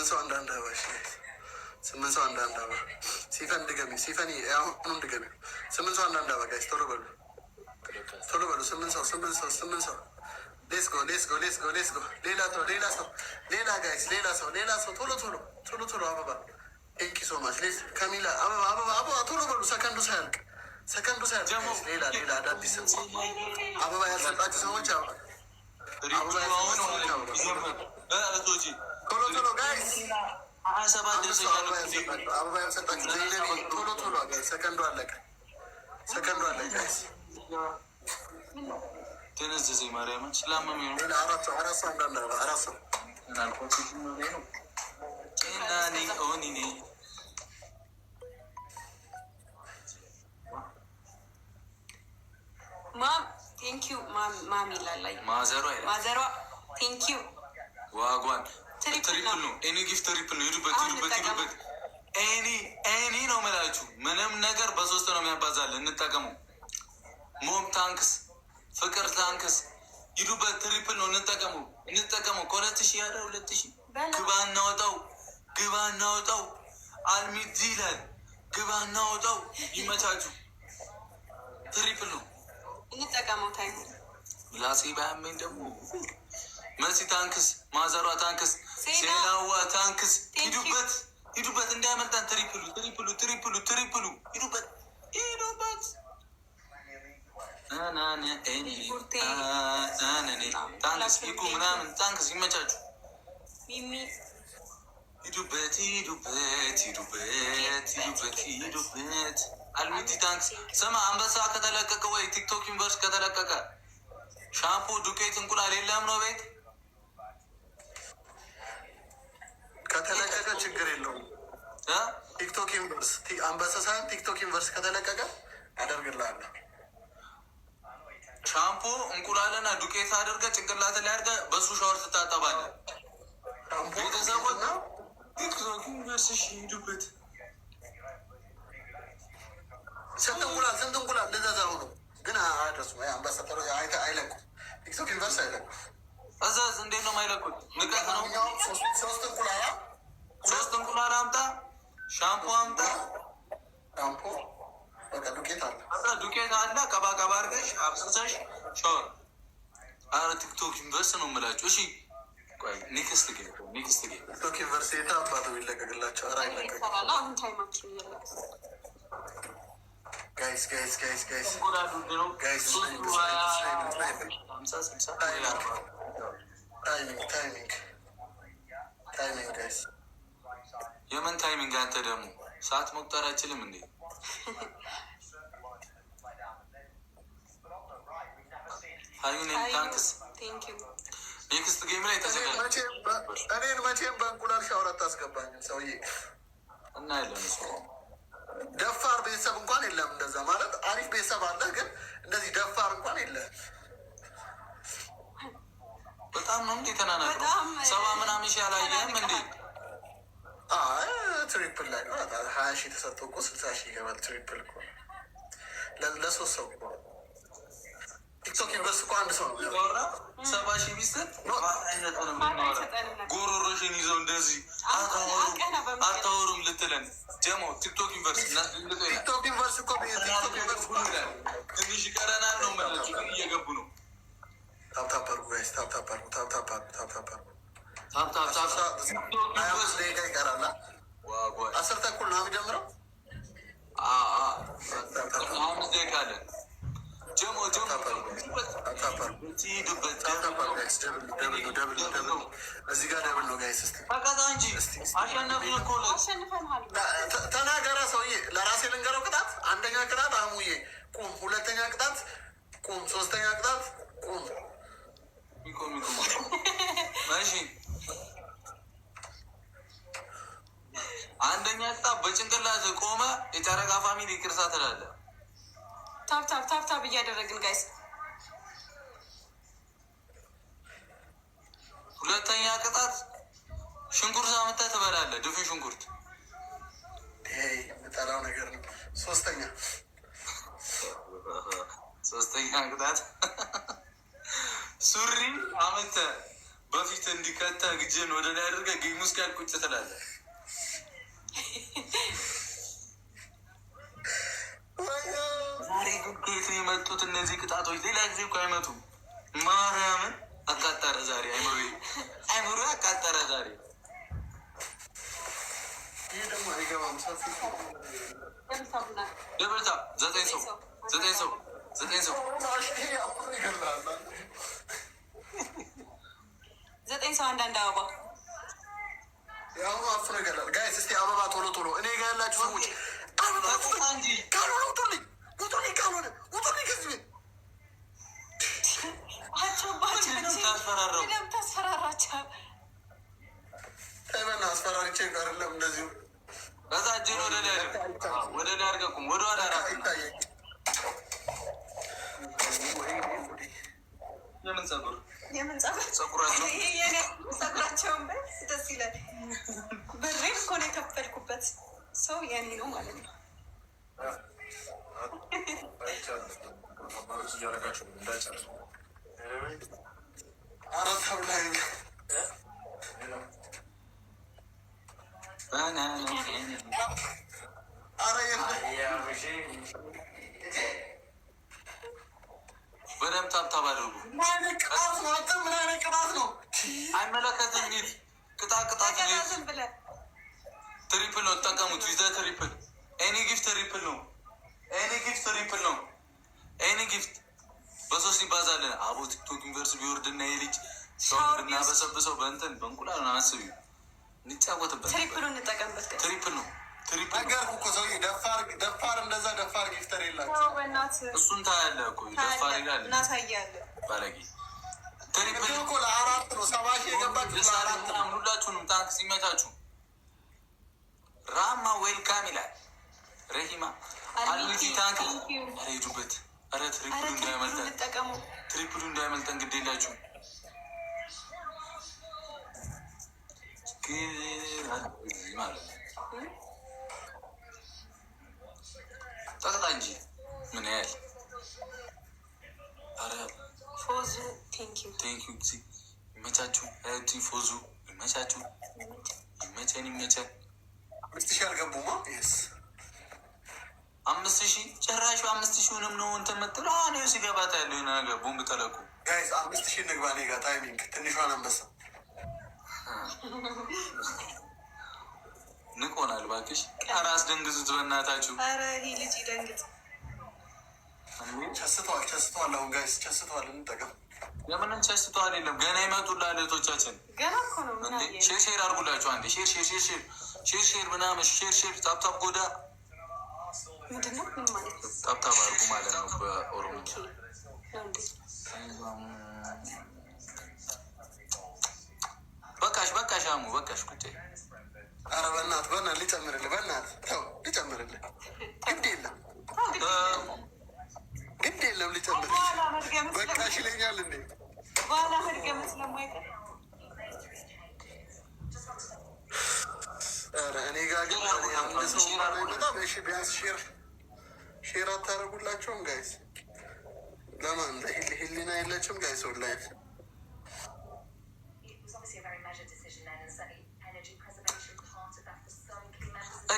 ስምንት ሰው አንዳንድ አበባ ስምንት ሰው አንዳንድ አበባ ሲፈን ድገሚ ሲፈን አሁኑም ድገሚ ስምንት ሰው አንዳንድ አበባ ጋይስ ቶሎ በሉ ስምንት ሰው ሌስጎ ሌላ ጋይስ ሌላ ሰው ቶሎ አበባ ቴንኪ ሶ ማች ከሚላ አበባ ቶሎ በሉ ሰከንዱ ሳያልቅ ሌላ አዳዲስ አበባ ያልሰጣችሁ ሰዎች ቶሎ ጋይስ አበባ ያልሰጣችሁ ቶሎ ጋይስ ሰከንዱ አለቀ ጋይስ ተነዘዘኝ ማርያምን ስላመመኝ ነው። አራት ሰው ማሚ ላላይ ማዘሯ ቴንኪዩ ዋጓን ትሪፕል ነው። ኤኒ ጊፍት ትሪፕል ነው። ሂዱበት ኤኒ ነው የምላችሁ። ምንም ነገር በሶስት ነው የሚያባዛለን። እንጠቀሙ። ሞም ታንክስ ፍቅር ታንክስ ሂዱበት። ትሪፕል ነው። እንጠቀሙ። ከ2000 ያለ 2000 ግባ እናወጣው አልሚት ይላል። ግባ እናወጣው። ይመቻችሁ። ትሪፕል ነው። እንጠቀመው። ታይም ላሴ ባያመኝ ደግሞ መሲ ታንክስ፣ ማዘሯ ታንክስ፣ ሴናዋ ታንክስ። ሂዱበት እንዳያመልጣን። ትሪፕሉ ሂዱበት ታንክስ ይኩ ምናምን ታንክስ ይመቻችሁ። ሂዱበት አልሚቲ ታንክስ። ስማ አንበሳ ከተለቀቀ ወይ ቲክቶክ ዩኒቨርስ ከተለቀቀ ሻምፑ፣ ዱቄት፣ እንቁላል የለም ነው ቤት ከተለቀቀ ችግር የለውም። ቲክቶክ ዩኒቨርስ አንበሳ ሳይሆን ቲክቶክ ዩኒቨርስ ከተለቀቀ አደርግልሃለሁ። ሻምፑ እንቁላልና ዱቄት አድርገህ ጭንቅላት ላይ አድርገህ በሱ ሻወር ትታጠባለህ። ቤተሰቦች ቲክቶክ ዩኒቨርስ ሂዱበት። ስንት እንቁላል ልዘዘሩ ነው ግን አያደርሱም። አንበሳ አይለቁም። ቲክቶክ ዩኒቨርስ አይለቁም። እዛዝ እንዴት ነው የማይለቁት? ንቀት ነው። ሶስት እንቁላል አምጣ፣ ሻምፖ አምጣ፣ ዱቄት አለ። ቀባ አድርገሽ አብስሰሽ ሻወር። አረ ቲክቶክ ዩኒቨርስ ነው የምላችሁ። እሺ ኔክስት ጌም ቲክቶክ ዩኒቨርስ የት አባቱ ይለቀቅላቸው? ራ ይለቀቅ ጋይስ ታይሚንግ ጋይስ። የምን ታይሚንግ? አንተ ደግሞ ሰዓት መቁጠር አይችልም እንዴ? ታንክስ። ኔክስት ጌም ላይ ተዘጋጅ። እኔን መቼም በእንቁላል ሻወር አታስገባኝም ሰውዬ። እና የለም ደፋር ቤተሰብ እንኳን የለም። እንደዛ ማለት አሪፍ ቤተሰብ አለ፣ ግን እንደዚህ ደፋር እንኳን የለም። በጣም ነው እንዴ ተናናግረው 70 ምናምን ሺህ አላየህም እንዴ? ትሪፕል ላይ ነው 20 ሺህ ተሰጥቶ እኮ 60 ሺህ ይገባል። ትሪፕል እኮ ለሶስት ሰው ቲክቶክ ዩኒቨርስ እኮ አንድ ሰው ነው 70 ሺህ ቢሰጥ ጎሮሮሽን ይዘው እንደዚህ አታወሩም ልትለን ጀሞ ቲክቶክ ዩኒቨርስ እኮ ትንሽ ይቀረናል ነው መለች፣ ግን እየገቡ ነው። ታፕታፐሩ ጋይስ ታፕታፐሩ 25 ደቂቃ ይቀራል። 10 ተኩል ነው የሚጀምረው። 5 ደቂቃ አለን። ጀሞ እዚህ ጋር ደብል ነው ጋይስ። በቀጣ እንጂ አሸነፍን እኮ ተናገረ ሰውዬ። ለራሴ ልንገረው ቅጣት። አንደኛ ቅጣት አህሙዬ ቁም፣ ሁለተኛ ቅጣት ቁም፣ ሶስተኛ ቅጣት ቁም። እሺ አንደኛ ቅጣት በጭንቅላት ቆመ የጨረቃ ፋሚሊ ይቅርታ ትላለህ። ታፕ እያደረግን ጋይስ። ሁለተኛ ቅጣት ሽንኩርት አምጥተህ ትበላለህ። ድፍን ሽንኩርት የምጠላው ነገር ነው። ሶስተኛ ቅጣት ሱሪ አምጥተህ በፊት እንዲከታ ግጅን ወደ ላይ አድርገህ ጌም ውስጥ ያል ቁጭ ትላለህ። ዛሬ ግን ከየት ነው የመጡት እነዚህ ቅጣቶች? ሌላ ጊዜ እኮ አይመጡም። ማርያምን አቃጠረ ዛሬ። አይምሮ አቃጠረ ዛሬ። ይህ ደግሞ አይገባም። ደብልታ 9 ሰው 9 ሰው 9 ሰው 9 ሰው አንዳንድ አበባ የአሁኑ አፍሮ ይገላል። ጋይስ እስቲ አበባ ቶሎ ቶሎ እኔ ጋ ያላችሁ ሰዎች አበባ ካልሆነ ውጡልኝ፣ ውጡልኝ፣ ካልሆነ ውጡልኝ ከዚህ ቤት። ታስፈራራቸው በና አስፈራሪቼ አይደለም እንደዚሁ ከዛ እጅን ወደ ላይ ወደ ላይ አድርገህ ወደ ኋላ ይታየኝ። የምን ጸጉር የምን ጸጉር ጸጉራቸው ጸጉራቸውን ደስ ይላል። ብሬን እኮ ነው የከፈልኩበት። ሰው ያኔ ነው ማለት ነው። በደምብ ታብታብ አድርጉ። ምን አይነት ቅጣት ነው? አይመለከትም። ሚል ቅጣት ዝም ብለህ ትሪፕል ነው ተጠቀሙት። ይዘህ ትሪፕል ኤኒ ጊፍት ትሪፕል ነው። ኤኒ ጊፍት ትሪፕል ነው። ኤኒ ጊፍት በሶስት ይባዛለን። አቦ ቲክቶክ ዩኒቨርስ ቢወርድና የልጅ ሰው ብናበሰብሰው በእንትን በእንቁላል ነው አስቢ። እንጫወትበት። ትሪፕሉ እንጠቀምበት። ትሪፕል ነው። ትሪፕል ነገርኩ እኮ ሰውዬ። ደፋር እንደዛ ደፋር ጊፍተር የላቸው። እሱን ታያለህ እኮ ደፋር ይላል። እናሳያለን። ባለጌ ትሪፕል እኮ ለአራት ነው። 70 የገባችሁ ለአራት ነው። ሁላችሁንም ታንክ ሲመታችሁ ራማ ዌልካም ይላል። ረሂማ አልሚቲ ታንክ ሄዱበት። ኧረ ትሪፕሉ እንዳያመልጠን፣ ትሪፕሉ እንዳያመልጠን ግድ የላችሁ። ማለት ጠቅጣ እንጂ ምን ያህል ፎዙ ቴንኪዩ ይመቻችሁ። ፎዙ ይመቻችሁ። ይመቸን ይመቸን። 5000 አልገቡማ። ስ 5000 ጭራሽ 5000ንም ነው እንትን የምትለው። አሁን ሲገባት ያለው የሆነ ነገር ቦምብ ተለቁ። ጋይስ 5000 ንግባ። እኔ ጋ ታይሚንግ ትንሿን አንበሳ ንቆናል። እባክሽ ኧረ አስደንግዙት በእናታችሁ። ኧረ ይህ ልጅ ይደንግጥ። ቸስተዋል። አሁን ጋይስ ቸስተዋል። እንጠቀም። የምንም ቸስተዋል የለም። ገና ይመጡላል እህቶቻችን። ገና እኮ ነው። ሼር አድርጉላችሁ አንዴ። ሼር ምናምን ሼር ታብታብ ጎዳ ምንድን ነው? ምን ማለት ነው? ታብታብ አድርጉ ማለት ነው በኦሮምኛ። በቃሽ አሙ በቃሽ ቁጭ። ኧረ በእናትህ ሊጨምርልህ፣ በእናትህ ተው ሊጨምርልህ። ግድ የለም ሊጨምርልህ። በቃሽ ይለኛል እንዴ በኋላ መድገም ስለማይቀር። ኧረ እኔ ጋር ግን አንድ ሰው በጣም እሺ፣ ቢያንስ ሼር አታደርጉላቸውም ጋይስ? ለማን ህሊና የለችም ጋይስ? ወላሂ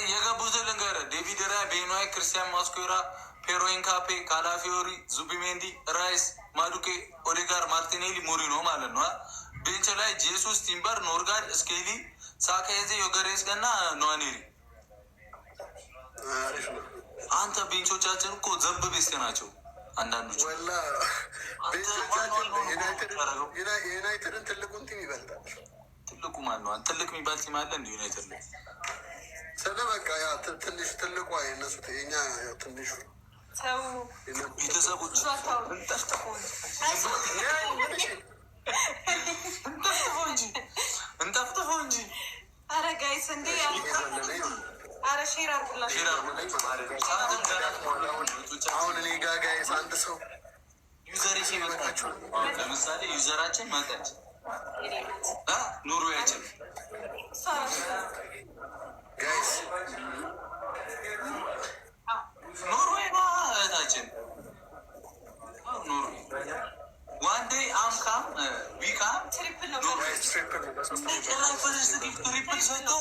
የገቡት ልንገርህ። ዴቪድ ራያ፣ ቤኖይ፣ ክርስቲያን ማስኮራ፣ ፔሮይን ካፔ፣ ካላፊዮሪ፣ ዙቢሜንዲ፣ ራይስ፣ ማዱኬ፣ ኦዴጋር፣ ማርቲኔሊ፣ ሞሪኖ ማለት ነው። ቤንች ላይ ጄሱስ፣ ቲምበር፣ ኖርጋርድ፣ ስኬሊ፣ ሳካዜ፣ ዮገሬስ ገና ነዋኔሪ። አንተ ቤንቾቻችን እኮ ዘብ ቤስት ናቸው አንዳንዶቹ። የዩናይትድን ትልቁን ቲም ይበልጣል። ትልቁ ማን ነው? ትልቅ የሚባል ቲም አለ እንዲ ዩናይትድ ላይ ስለ በቃ ትንሽ ትልቁ የእነሱ የኛ ትንሹ ቤተሰቦች እንጠፍጥፎ እንጂ። ኧረ ጋይስ እንዴ! ኧረ ሼር አድርጉላችሁ። አሁን እኔ ጋ ጋይስ አንድ ሰው ዩዘር መጣችሁ። ለምሳሌ ዩዘራችን መጣች ኑሮያችን ጋይስ ኖርዌይ ነው እህታችን። ኖርዌይ ዋን ዴይ አምካም ዊካም ትሪፕል ነው። ኖርዌይ ትሪፕል ሰጠው